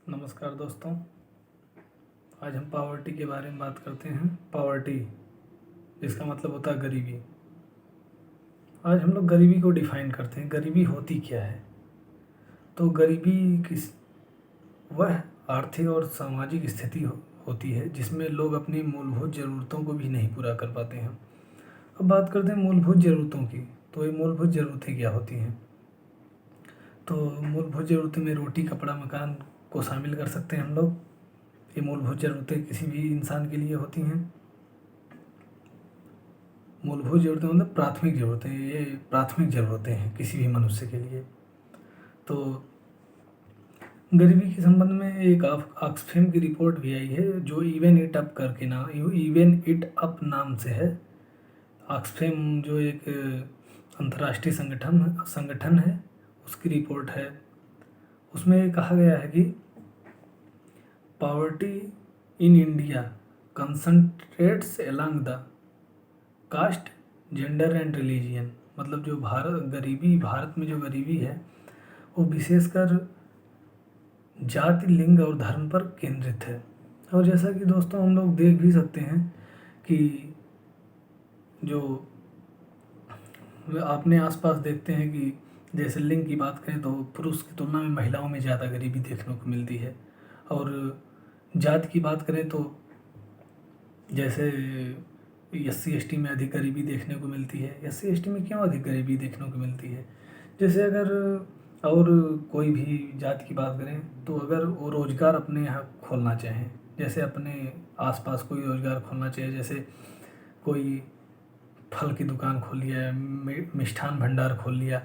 नमस्कार दोस्तों। आज हम पावर्टी के बारे में बात करते हैं। पावर्टी जिसका मतलब होता है गरीबी। आज हम लोग गरीबी को डिफाइन करते हैं। गरीबी होती क्या है? तो गरीबी किस वह आर्थिक और सामाजिक स्थिति होती है जिसमें लोग अपनी मूलभूत ज़रूरतों को भी नहीं पूरा कर पाते हैं। अब बात करते हैं मूलभूत ज़रूरतों की। तो ये मूलभूत ज़रूरतें क्या होती हैं? तो मूलभूत ज़रूरतें में रोटी, कपड़ा, मकान को शामिल कर सकते हैं हम लोग। ये मूलभूत ज़रूरतें किसी भी इंसान के लिए होती हैं। मूलभूत ज़रूरतें मतलब प्राथमिक ज़रूरतें। ये प्राथमिक ज़रूरतें हैं किसी भी मनुष्य के लिए। तो गरीबी के संबंध में एक ऑक्सफैम की रिपोर्ट भी आई है जो इवन इट अप करके इवन इट अप नाम से है। ऑक्सफैम जो एक अंतर्राष्ट्रीय संगठन है, उसकी रिपोर्ट है। उसमें कहा गया है कि poverty in India concentrates along the caste, gender and religion. मतलब जो भारत में जो गरीबी है वो विशेषकर जाति, लिंग और धर्म पर केंद्रित है। और जैसा कि दोस्तों हम लोग देख भी सकते हैं कि जो अपने आसपास देखते हैं कि जैसे लिंग की बात करें तो पुरुष की तुलना में महिलाओं में ज़्यादा गरीबी देखने को मिलती है। और जाति की बात करें तो जैसे SC ST में अधिक गरीबी देखने को मिलती है। SC ST में क्यों अधिक गरीबी देखने को मिलती है? जैसे अगर और कोई भी जाति की बात करें तो अगर वो रोज़गार अपने यहाँ खोलना चाहें, जैसे अपने आसपास कोई रोज़गार खोलना चाहिए, जैसे कोई फल की दुकान खोल लिया है, मिष्ठान भंडार खोल लिया,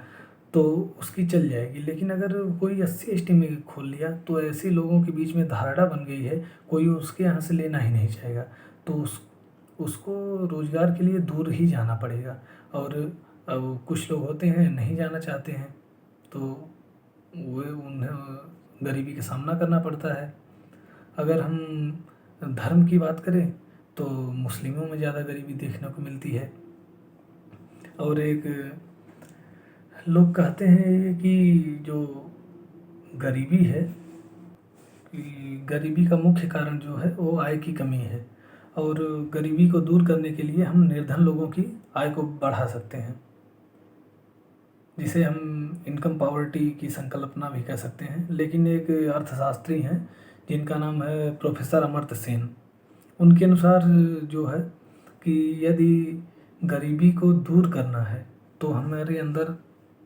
तो उसकी चल जाएगी। लेकिन अगर कोई SC ST में खोल लिया तो ऐसे लोगों के बीच में धारणा बन गई है, कोई उसके यहाँ से लेना ही नहीं चाहेगा, तो उसको रोज़गार के लिए दूर ही जाना पड़ेगा। और अब कुछ लोग होते हैं नहीं जाना चाहते हैं, तो वे उन्हें गरीबी का सामना करना पड़ता है। अगर हम धर्म की बात करें तो मुस्लिमों में ज़्यादा गरीबी देखने को मिलती है। और एक लोग कहते हैं कि जो गरीबी है, कि गरीबी का मुख्य कारण जो है वो आय की कमी है। और गरीबी को दूर करने के लिए हम निर्धन लोगों की आय को बढ़ा सकते हैं, जिसे हम इनकम पावर्टी की संकल्पना भी कह सकते हैं। लेकिन एक अर्थशास्त्री हैं जिनका नाम है प्रोफेसर अमर्त्य सेन। उनके अनुसार जो है कि यदि गरीबी को दूर करना है तो हमारे अंदर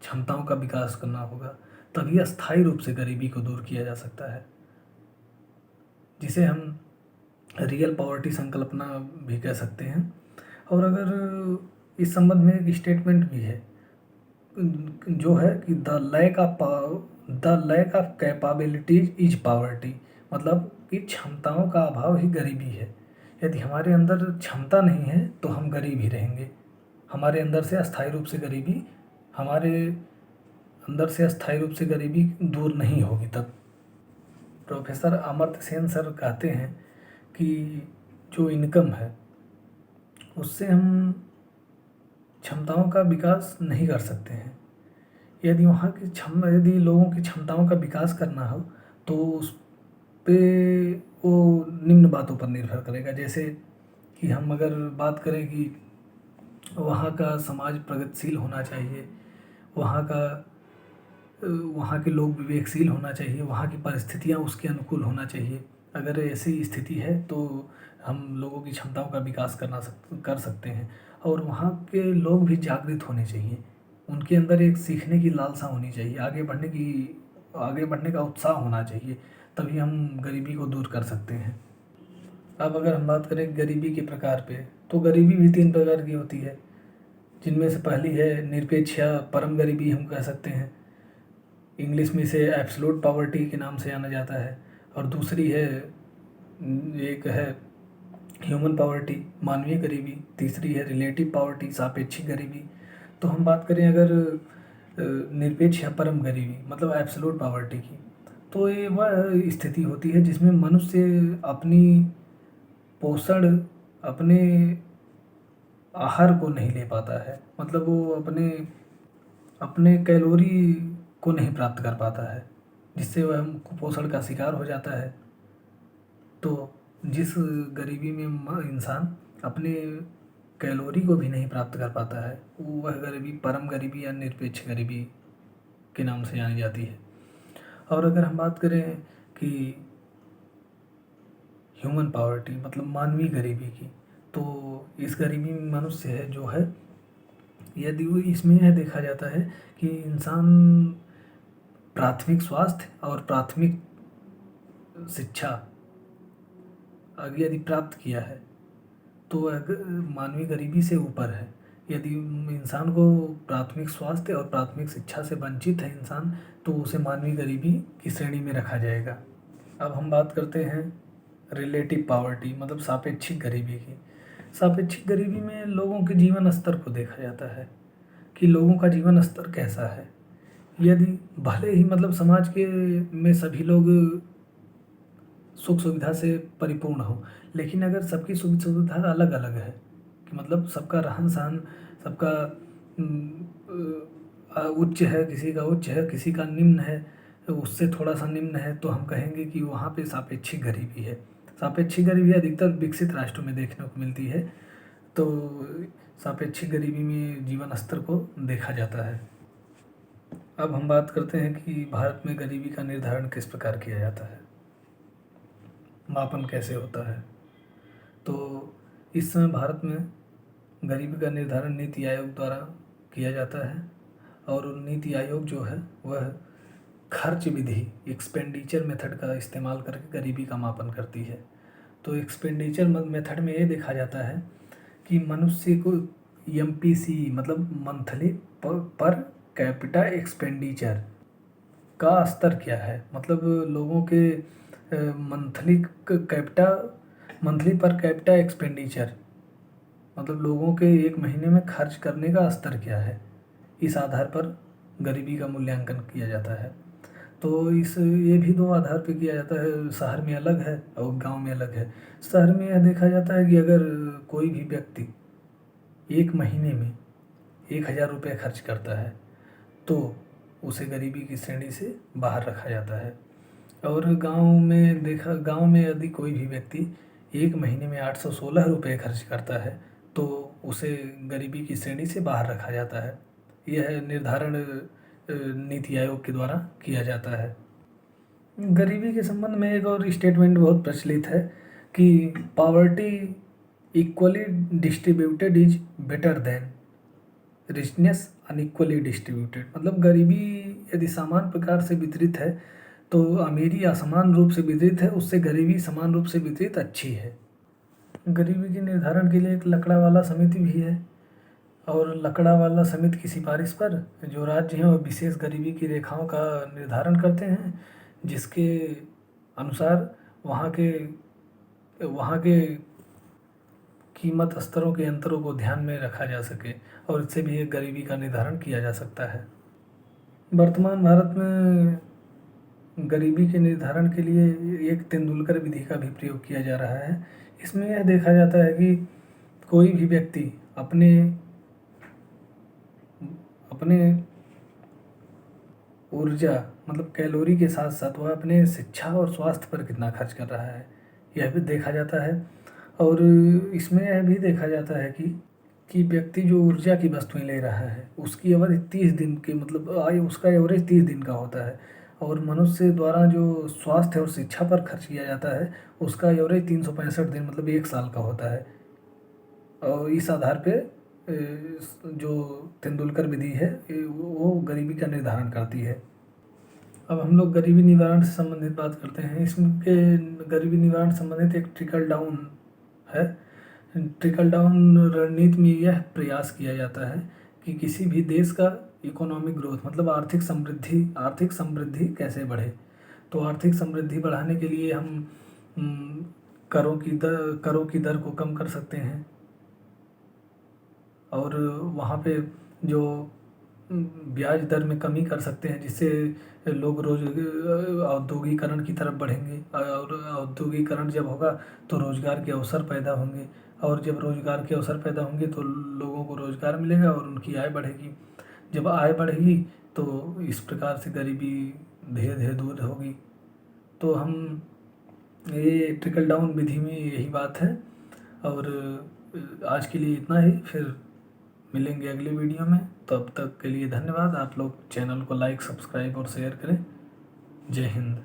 क्षमताओं का विकास करना होगा, तभी अस्थायी रूप से गरीबी को दूर किया जा सकता है, जिसे हम रियल पॉवर्टी संकल्पना भी कह सकते हैं। और अगर इस संबंध में एक स्टेटमेंट भी है जो है कि the lack of capabilities is poverty. मतलब कि क्षमताओं का अभाव ही गरीबी है। यदि हमारे अंदर क्षमता नहीं है तो हम गरीब ही रहेंगे। हमारे अंदर से अस्थायी रूप से गरीबी दूर नहीं होगी तब। प्रोफेसर अमर्त्य सेन सर कहते हैं कि जो इनकम है उससे हम क्षमताओं का विकास नहीं कर सकते हैं। यदि लोगों की क्षमताओं का विकास करना हो तो उस पे वो निम्न बातों पर निर्भर करेगा। जैसे कि हम अगर बात करें कि वहाँ का समाज प्रगतिशील होना चाहिए, वहाँ के लोग विवेकशील होना चाहिए, वहाँ की परिस्थितियाँ उसके अनुकूल होना चाहिए। अगर ऐसी स्थिति है तो हम लोगों की क्षमताओं का विकास कर सकते हैं। और वहाँ के लोग भी जागृत होने चाहिए, उनके अंदर एक सीखने की लालसा होनी चाहिए, आगे बढ़ने का उत्साह होना चाहिए, तभी हम गरीबी को दूर कर सकते हैं। अब अगर हम बात करें गरीबी के प्रकार पे, तो गरीबी भी 3 प्रकार की होती है, जिनमें से पहली है निरपेक्ष या परम गरीबी हम कह सकते हैं। इंग्लिश में इसे एब्सोल्यूट पॉवर्टी के नाम से जाना जाता है। और दूसरी है एक है ह्यूमन पॉवर्टी, मानवीय गरीबी। तीसरी है रिलेटिव पॉवर्टी, सापेक्षिक गरीबी। तो हम बात करें अगर निरपेक्ष या परम गरीबी मतलब एब्सोल्यूट पॉवर्टी की, तो ये वह स्थिति होती है जिसमें मनुष्य अपनी पोषण अपने आहार को नहीं ले पाता है। मतलब वो अपने कैलोरी को नहीं प्राप्त कर पाता है। जिससे वह कुपोषण का शिकार हो जाता है। तो जिस गरीबी में इंसान अपने कैलोरी को भी नहीं प्राप्त कर पाता है, वह गरीबी परम गरीबी या निरपेक्ष गरीबी के नाम से जानी जाती है। और अगर हम बात करें कि ह्यूमन पॉवर्टी मतलब मानवीय गरीबी की, तो इस गरीबी में मनुष्य है जो है, यदि वो इसमें यह देखा जाता है कि इंसान प्राथमिक स्वास्थ्य और प्राथमिक शिक्षा अगर यदि प्राप्त किया है तो वह मानवीय गरीबी से ऊपर है। यदि इंसान को प्राथमिक स्वास्थ्य और प्राथमिक शिक्षा से वंचित है इंसान, तो उसे मानवीय गरीबी की श्रेणी में रखा जाएगा। अब हम बात करते हैं रिलेटिव पॉवर्टी मतलब सापेक्षिक गरीबी की। सापेक्षिक गरीबी में लोगों के जीवन स्तर को देखा जाता है कि लोगों का जीवन स्तर कैसा है। यदि भले ही मतलब समाज के में सभी लोग सुख सुविधा से परिपूर्ण हो, लेकिन अगर सबकी सुख सुविधा अलग अलग है कि मतलब सबका रहन सहन सबका उच्च है, किसी का उच्च है, किसी का निम्न है, तो उससे थोड़ा सा निम्न है, तो हम कहेंगे कि वहाँ पे सापेक्षिक गरीबी है। सापेक्षिक गरीबी अधिकतर विकसित राष्ट्रों में देखने को मिलती है। तो सापेक्षिक गरीबी में जीवन स्तर को देखा जाता है। अब हम बात करते हैं कि भारत में गरीबी का निर्धारण किस प्रकार किया जाता है, मापन कैसे होता है। तो इस समय भारत में गरीबी का निर्धारण नीति आयोग द्वारा किया जाता है, और नीति आयोग जो है वह खर्च विधि एक्सपेंडिचर मेथड का इस्तेमाल करके गरीबी का मापन करती है। तो एक्सपेंडिचर मेथड में ये देखा जाता है कि मनुष्य को MPC मतलब मंथली पर कैपिटा एक्सपेंडिचर का स्तर क्या है, मतलब लोगों के मंथली पर कैपिटा एक्सपेंडिचर मतलब लोगों के एक महीने में खर्च करने का स्तर क्या है, इस आधार पर गरीबी का मूल्यांकन किया जाता है। तो ये भी दो आधार पर किया जाता है, शहर में अलग है और गांव में अलग है। शहर में यह देखा जाता है कि अगर कोई भी व्यक्ति एक महीने में 1,000 रुपये खर्च करता है तो उसे गरीबी की श्रेणी से बाहर रखा जाता है। और गांव में यदि कोई भी व्यक्ति एक महीने में 816 रुपये खर्च करता है तो उसे गरीबी की श्रेणी से बाहर रखा जाता है। यह निर्धारण नीति आयोग के द्वारा किया जाता है। गरीबी के संबंध में एक और स्टेटमेंट बहुत प्रचलित है कि poverty equally distributed is better than richness unequally distributed, मतलब गरीबी यदि समान प्रकार से वितरित है तो अमीरी असमान रूप से वितरित है, उससे गरीबी समान रूप से वितरित अच्छी है। गरीबी के निर्धारण के लिए एक लकड़ावाला समिति भी है, और लकड़ावाला समिति की सिफारिश पर जो राज्य हैं वो विशेष गरीबी की रेखाओं का निर्धारण करते हैं, जिसके अनुसार वहाँ के कीमत स्तरों के अंतरों को ध्यान में रखा जा सके, और इससे भी एक गरीबी का निर्धारण किया जा सकता है। वर्तमान भारत में गरीबी के निर्धारण के लिए एक तेंदुलकर विधि का भी प्रयोग किया जा रहा है। इसमें यह देखा जाता है कि कोई भी व्यक्ति अपने ऊर्जा मतलब कैलोरी के साथ साथ वह अपने शिक्षा और स्वास्थ्य पर कितना खर्च कर रहा है, यह भी देखा जाता है। और इसमें यह भी देखा जाता है कि व्यक्ति जो ऊर्जा की वस्तुएं ले रहा है उसकी अवधि 30 दिन की मतलब उसका एवरेज 30 दिन का होता है, और मनुष्य द्वारा जो स्वास्थ्य और शिक्षा पर खर्च किया जाता है उसका एवरेज 365 दिन मतलब 1 साल का होता है। और इस आधार पे जो तेंदुलकर विधि है वो गरीबी का निर्धारण करती है। अब हम लोग गरीबी निवारण से संबंधित बात करते हैं। इसके गरीबी निवारण संबंधित एक ट्रिकल डाउन है। ट्रिकल डाउन रणनीति में यह प्रयास किया जाता है कि किसी भी देश का इकोनॉमिक ग्रोथ मतलब आर्थिक समृद्धि कैसे बढ़े। तो आर्थिक समृद्धि बढ़ाने के लिए हम करों की दर को कम कर सकते हैं, और वहाँ पे जो ब्याज दर में कमी कर सकते हैं, जिससे लोग औद्योगिकरण की तरफ बढ़ेंगे, और औद्योगिकरण जब होगा तो रोज़गार के अवसर पैदा होंगे, और जब रोज़गार के अवसर पैदा होंगे तो लोगों को रोज़गार मिलेगा और उनकी आय बढ़ेगी। जब आय बढ़ेगी तो इस प्रकार से गरीबी धीरे धीरे दूर होगी। तो हम ये ट्रिकल डाउन विधि में यही बात है। और आज के लिए इतना ही, फिर मिलेंगे अगले वीडियो में। तब तक के लिए धन्यवाद। आप लोग चैनल को लाइक, सब्सक्राइब और शेयर करें। जय हिंद।